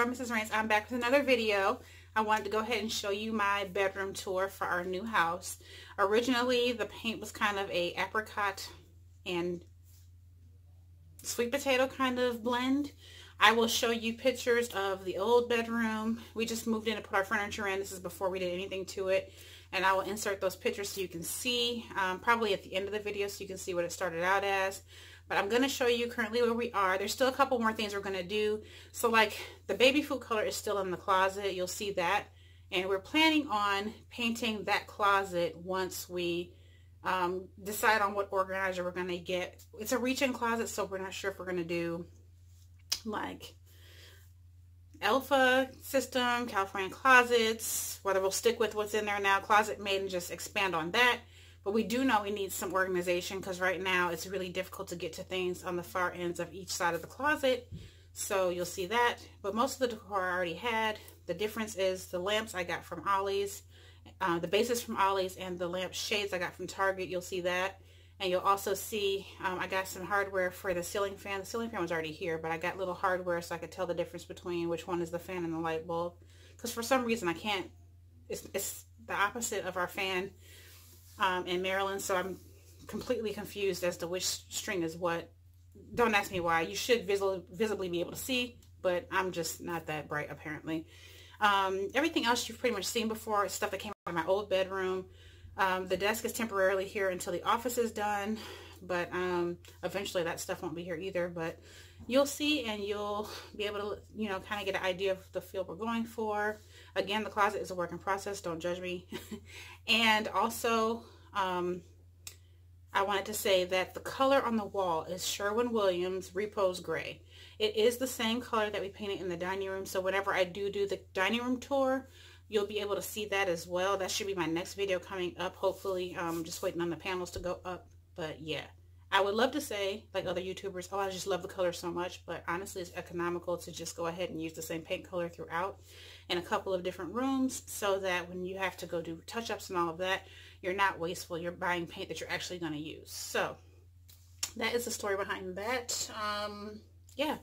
girl, Mrs. Rance. I'm back with another video. I wanted to go ahead and show you my bedroom tour for our new house. Originally, the paint was kind of a apricot and sweet potato kind of blend. I will show you pictures of the old bedroom. We just moved in to put our furniture in. This is before we did anything to it. And I will insert those pictures so you can see, probably at the end of the video so you can see what it started out as. But I'm going to show you currently where we are. There's still a couple more things we're going to do. So like the baby food color is still in the closet. You'll see that. And we're planning on painting that closet once we decide on what organizer we're going to get. It's a reach-in closet, so we're not sure if we're going to do like Alpha system, California closets, whether we'll stick with what's in there now, closet made, and just expand on that. But we do know we need some organization because right now it's really difficult to get to things on the far ends of each side of the closet. So you'll see that. But most of the decor I already had. The difference is the lamps I got from Ollies, the bases from Ollies, and the lampshades I got from Target. You'll see that. And you'll also see I got some hardware for the ceiling fan. The ceiling fan was already here, but I got little hardware so I could tell the difference between which one is the fan and the light bulb. Because for some reason I can't, it's the opposite of our fan in Maryland, so I'm completely confused as to which string is what. Don't ask me why. You should visibly be able to see, but I'm just not that bright apparently. Everything else you've pretty much seen before. It's stuff that came out of my old bedroom. The desk is temporarily here until the office is done, but eventually that stuff won't be here either. But you'll see, and you'll be able to, you know, kind of get an idea of the feel we're going for. Again, the closet is a work in process. Don't judge me. And also, I wanted to say that the color on the wall is Sherwin Repose Gray. It is the same color that we painted in the dining room. So whenever I do the dining room tour, you'll be able to see that as well. That should be my next video coming up, hopefully. Just waiting on the panels to go up. But yeah, I would love to say, like other YouTubers, oh, I just love the color so much. But honestly, it's economical to just go ahead and use the same paint color throughout in a couple of different rooms, so that when you have to go do touch-ups and all of that, you're not wasteful. You're buying paint that you're actually going to use. So that is the story behind that. Yeah.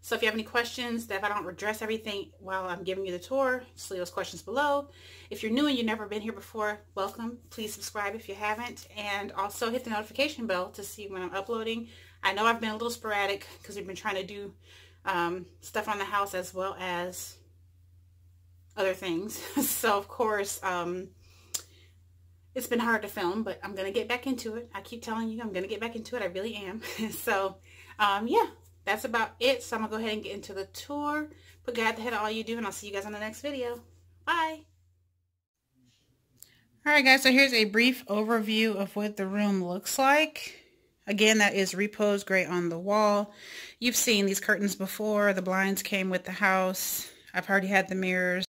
So if you have any questions, that if I don't address everything while I'm giving you the tour, just leave those questions below. If you're new and you've never been here before, welcome. Please subscribe if you haven't. And also hit the notification bell to see when I'm uploading. I know I've been a little sporadic because we've been trying to do stuff on the house as well as other things. So of course, it's been hard to film, but I'm going to get back into it. I keep telling you I'm going to get back into it. I really am. So yeah. That's about it. So I'm going to go ahead and get into the tour. Put God at the head of all you do, and I'll see you guys on the next video. Bye. Alright guys, so here's a brief overview of what the room looks like. Again, that is Repose Gray on the wall. You've seen these curtains before. The blinds came with the house. I've already had the mirrors.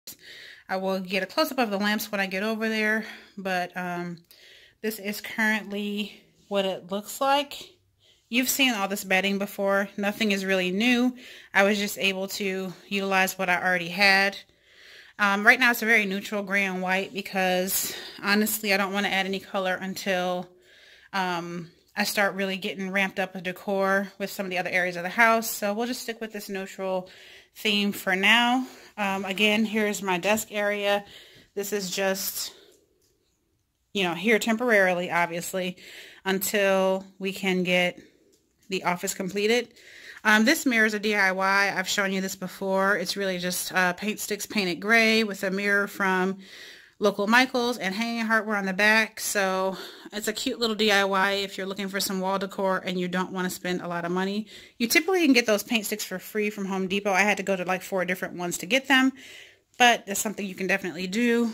I will get a close-up of the lamps when I get over there. But this is currently what it looks like. You've seen all this bedding before. Nothing is really new. I was just able to utilize what I already had. Right now it's a very neutral gray and white because honestly I don't want to add any color until I start really getting ramped up with decor with some of the other areas of the house. So we'll just stick with this neutral theme for now. Again, here's my desk area. This is just, you know, here temporarily, obviously, until we can get the office completed. This mirror is a DIY. I've shown you this before. It's really just paint sticks painted gray with a mirror from local Michaels and hanging hardware on the back. So it's a cute little DIY if you're looking for some wall decor and you don't want to spend a lot of money. You typically can get those paint sticks for free from Home Depot. I had to go to like 4 different ones to get them, but it's something you can definitely do.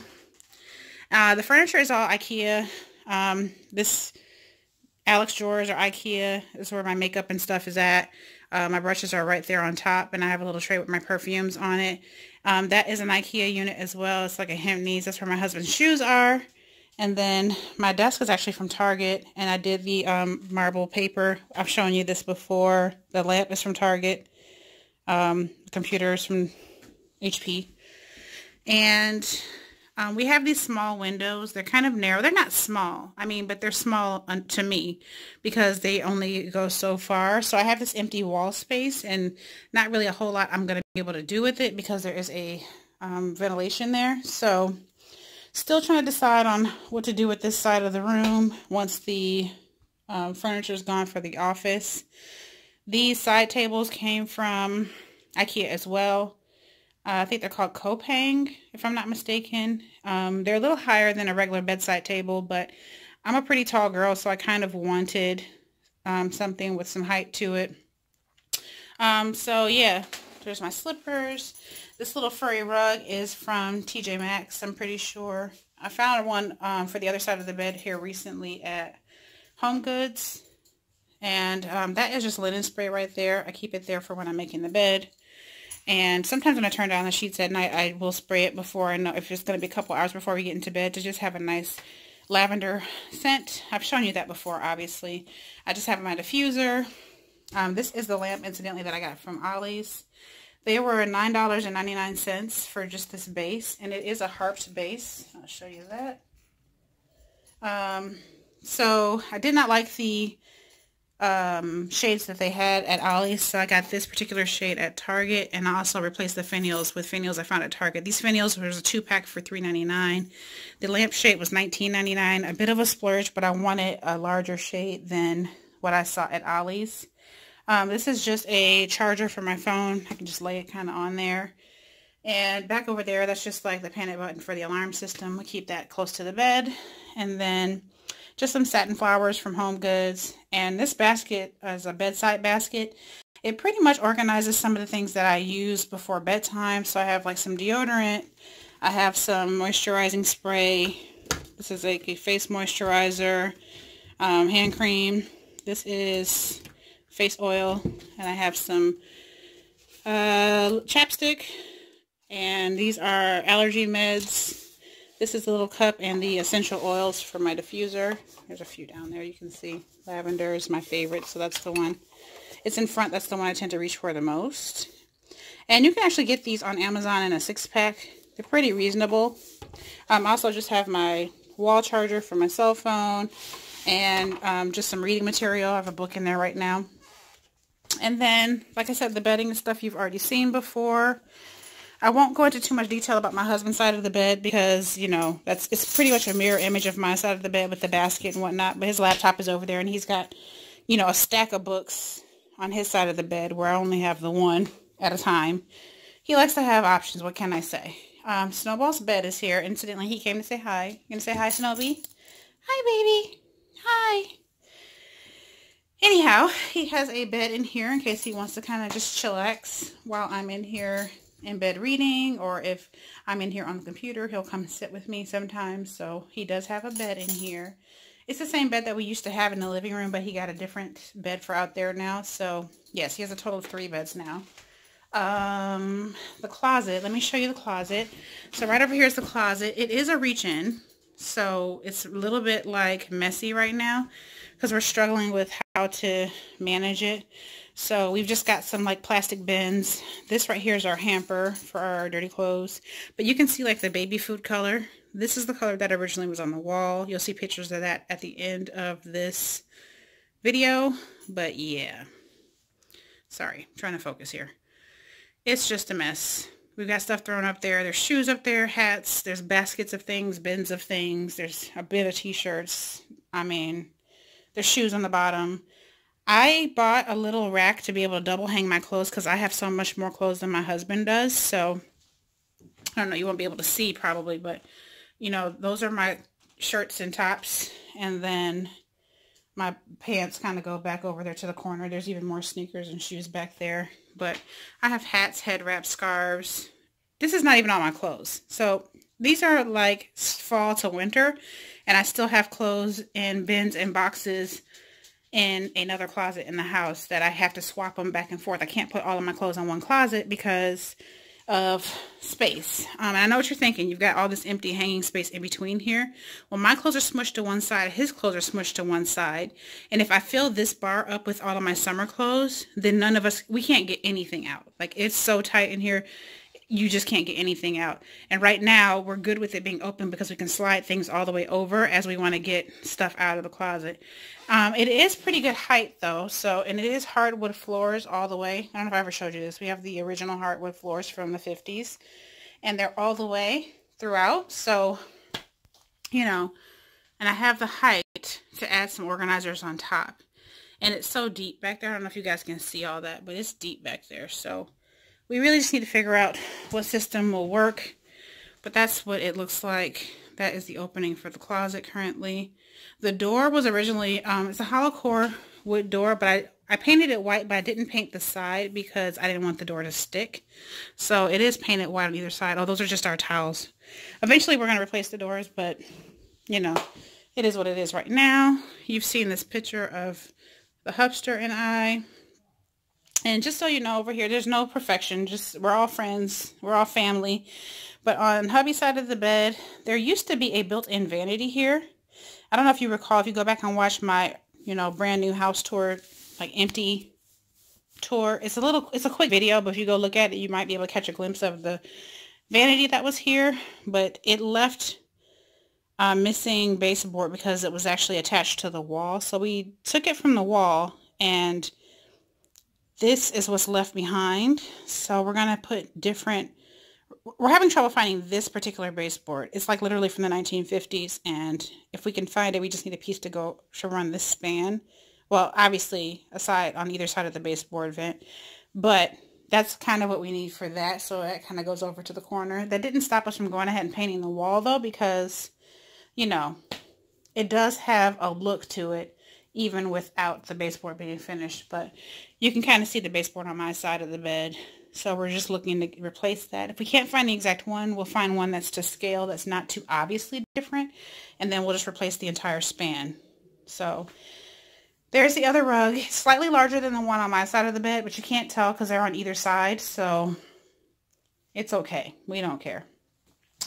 The furniture is all IKEA. This Alex drawers are IKEA. This is where my makeup and stuff is at. My brushes are right there on top, and I have a little tray with my perfumes on it. That is an IKEA unit as well. It's like a hem knees. That's where my husband's shoes are. And then my desk is actually from Target, and I did the marble paper. I've shown you this before. The lamp is from Target. Computers from HP. And We have these small windows. They're kind of narrow. They're not small, I mean, but they're small to me because they only go so far. So I have this empty wall space and not really a whole lot I'm going to be able to do with it because there is a ventilation there. So still trying to decide on what to do with this side of the room once the furniture is gone for the office. These side tables came from IKEA as well. I think they're called Copang, if I'm not mistaken. They're a little higher than a regular bedside table, but I'm a pretty tall girl, so I kind of wanted something with some height to it. So yeah, there's my slippers. This little furry rug is from TJ Maxx, I'm pretty sure. I found one for the other side of the bed here recently at Home Goods. And that is just linen spray right there. I keep it there for when I'm making the bed. And sometimes when I turn down the sheets at night, I will spray it before I know if it's going to be a couple hours before we get into bed to just have a nice lavender scent. I've shown you that before, obviously. I just have my diffuser. This is the lamp, incidentally, that I got from Ollies. They were $9.99 for just this base, and it is a harped base. I'll show you that. So I did not like the shades that they had at Ollies, so I got this particular shade at Target, and I also replaced the finials with finials I found at Target. These finials was a 2-pack for $3.99. The lampshade was $19.99, a bit of a splurge, but I wanted a larger shade than what I saw at Ollies. This is just a charger for my phone. I can just lay it kind of on there. And back over there, that's just like the panic button for the alarm system. We keep that close to the bed. And then just some satin flowers from Home Goods. And this basket is a bedside basket. It pretty much organizes some of the things that I use before bedtime. So I have like some deodorant. I have some moisturizing spray. This is a face moisturizer, hand cream. This is face oil. And I have some chapstick. And these are allergy meds. This is the little cup and the essential oils for my diffuser. There's a few down there you can see. Lavender is my favorite, so that's the one. It's in front. That's the one I tend to reach for the most. And you can actually get these on Amazon in a 6-pack. They're pretty reasonable. I also just have my wall charger for my cell phone and just some reading material. I have a book in there right now. And then, like I said, the bedding and stuff you've already seen before. I won't go into too much detail about my husband's side of the bed because, you know, it's pretty much a mirror image of my side of the bed with the basket and whatnot. But his laptop is over there and he's got, you know, a stack of books on his side of the bed where I only have the one at a time. He likes to have options. What can I say? Snowball's bed is here. Incidentally, he came to say hi. You gonna say hi, Snowbee? Hi, baby. Hi. Anyhow, he has a bed in here in case he wants to kind of just chillax while I'm in here in bed reading, or if I'm in here on the computer, he'll come sit with me sometimes. So he does have a bed in here. It's the same bed that we used to have in the living room, but he got a different bed for out there now. So yes, he has a total of 3 beds now. The closet, let me show you the closet. So right over here is the closet. It is a reach-in, so it's a little bit like messy right now because we're struggling with how to manage it. So we've just got some like plastic bins. This right here is our hamper for our dirty clothes. But you can see like the baby food color. This is the color that originally was on the wall. You'll see pictures of that at the end of this video. But yeah. Sorry, I'm trying to focus here. It's just a mess. We've got stuff thrown up there. There's shoes up there, hats. There's baskets of things, bins of things. There's a bit of t-shirts. I mean, there's shoes on the bottom. I bought a little rack to be able to double hang my clothes because I have so much more clothes than my husband does. So, I don't know, you won't be able to see probably, but, you know, those are my shirts and tops. And then my pants kind of go back over there to the corner. There's even more sneakers and shoes back there. But I have hats, head wraps, scarves. This is not even all my clothes. So, these are like fall to winter. And I still have clothes in bins and boxes in another closet in the house that I have to swap them back and forth. I can't put all of my clothes in one closet because of space. And I know what you're thinking. You've got all this empty hanging space in between here. Well, my clothes are smushed to one side. His clothes are smushed to one side. And if I fill this bar up with all of my summer clothes, then none of us, we can't get anything out. Like, it's so tight in here. you just can't get anything out. And right now we're good with it being open because we can slide things all the way over as we want to get stuff out of the closet. It is pretty good height though, and it is hardwood floors all the way. I don't know if I ever showed you this. We have the original hardwood floors from the 50s, and they're all the way throughout. So, you know, and I have the height to add some organizers on top. And it's so deep back there. I don't know if you guys can see all that, but it's deep back there. So we really just need to figure out what system will work. But that's what it looks like. That is the opening for the closet currently. The door was originally, it's a hollow core wood door, but I painted it white, but I didn't paint the side because I didn't want the door to stick. So it is painted white on either side. Oh, those are just our towels. Eventually we're going to replace the doors, but, you know, it is what it is right now. You've seen this picture of the hubster and I. And just so you know, over here, there's no perfection. Just, we're all friends. We're all family. But on hubby's side of the bed, there used to be a built-in vanity here. I don't know if you recall, if you go back and watch my, you know, brand new house tour, like empty tour. It's a quick video, but if you go look at it, you might be able to catch a glimpse of the vanity that was here. But it left missing baseboard because it was actually attached to the wall. So we took it from the wall, and this is what's left behind. So we're going to put different, we're having trouble finding this particular baseboard. It's like literally from the 1950s, and if we can find it, we just need a piece to run this span. Well, obviously aside on either side of the baseboard vent, but that's kind of what we need for that. So that kind of goes over to the corner. That didn't stop us from going ahead and painting the wall though, because, you know, it does have a look to it even without the baseboard being finished. But you can kind of see the baseboard on my side of the bed. So we're just looking to replace that. If we can't find the exact one, we'll find one that's to scale, that's not too obviously different. And then we'll just replace the entire span. So there's the other rug. It's slightly larger than the one on my side of the bed, but you can't tell because they're on either side. So it's okay. We don't care.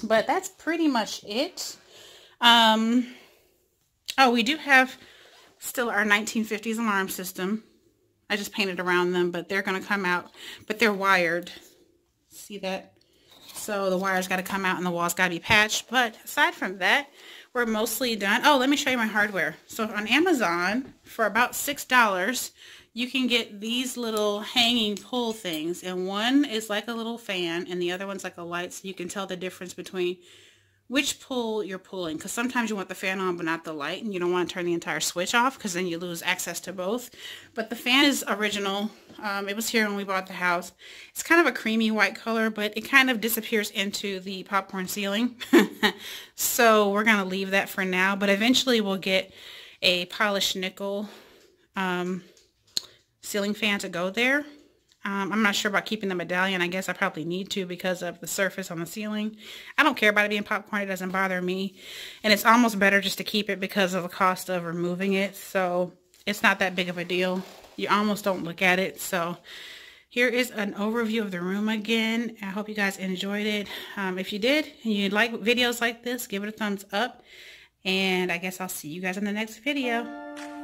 But that's pretty much it. Oh, we do have still our 1950s alarm system. I just painted around them, but they're going to come out, but they're wired. See that? So the wire's got to come out and the wall's got to be patched. But aside from that, we're mostly done. Oh, let me show you my hardware. So on Amazon, for about $6, you can get these little hanging pull things. And one is like a little fan and the other one's like a light, so you can tell the difference between which pull you're pulling, because sometimes you want the fan on but not the light, and you don't want to turn the entire switch off because then you lose access to both. But the fan is original. It was here when we bought the house. It's kind of a creamy white color, but it kind of disappears into the popcorn ceiling. So we're going to leave that for now, but eventually we'll get a polished nickel ceiling fan to go there. I'm not sure about keeping the medallion. I guess I probably need to because of the surface on the ceiling. I don't care about it being popcorn. It doesn't bother me. And it's almost better just to keep it because of the cost of removing it. So it's not that big of a deal. You almost don't look at it. So here is an overview of the room again. I hope you guys enjoyed it. If you did and you like videos like this, give it a thumbs up. And I guess I'll see you guys in the next video.